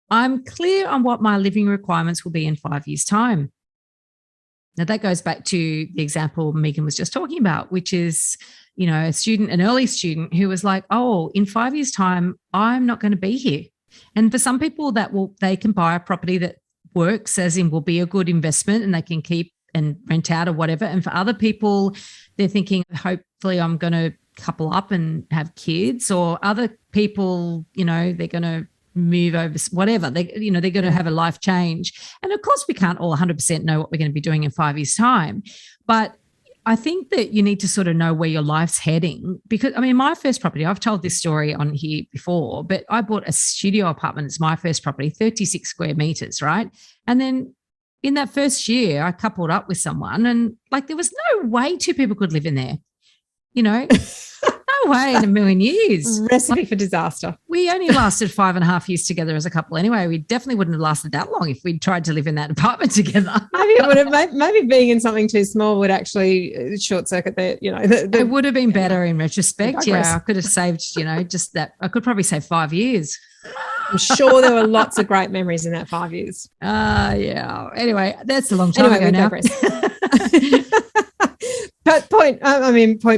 I'm clear on what my living requirements will be in 5 years' time. Now, that goes back to the example Megan was just talking about, which is, a student, an early student who was like, oh, in 5 years' time, I'm not going to be here. And for some people, they can buy a property that works, as in will be a good investment and they can keep and rent out or whatever. And for other people, they're thinking, hopefully I'm going to couple up and have kids, or other people, they're going to move over, whatever they're going to have a life change. And of course we can't all 100% know what we're going to be doing in 5 years' time, but I think that you need to sort of know where your life's heading. Because my first property, I've told this story on here before, but I bought a studio apartment. It's my first property, 36 square meters, right? And then in that first year I coupled up with someone, and there was no way two people could live in there. No way in a million years. Recipe for disaster. We only lasted 5.5 years together as a couple anyway. We definitely wouldn't have lasted that long if we'd tried to live in that apartment together. Maybe being in something too small would actually short circuit it would have been better in retrospect. Yeah, I could have saved, just that. I could probably save 5 years. I'm sure there were lots of great memories in that 5 years. Yeah. Anyway, that's a long time ago now. But point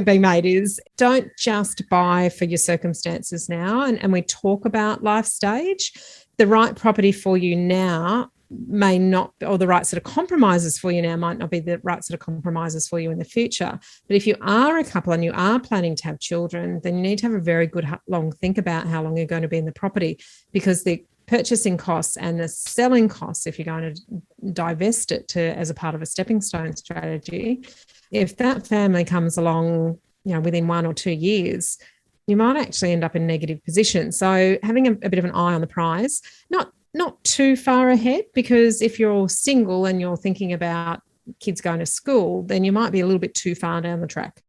being made is don't just buy for your circumstances now. And we talk about life stage. The right property for you now may not, or the right sort of compromises for you now might not be the right sort of compromises for you in the future. But if you are a couple and you are planning to have children, then you need to have a very good long think about how long you're going to be in the property, because the purchasing costs and the selling costs, if you're going to divest it as a part of a stepping stone strategy, if that family comes along, within 1 or 2 years, you might actually end up in a negative position. So having a bit of an eye on the prize, not too far ahead, because if you're single and you're thinking about kids going to school, then you might be a little bit too far down the track.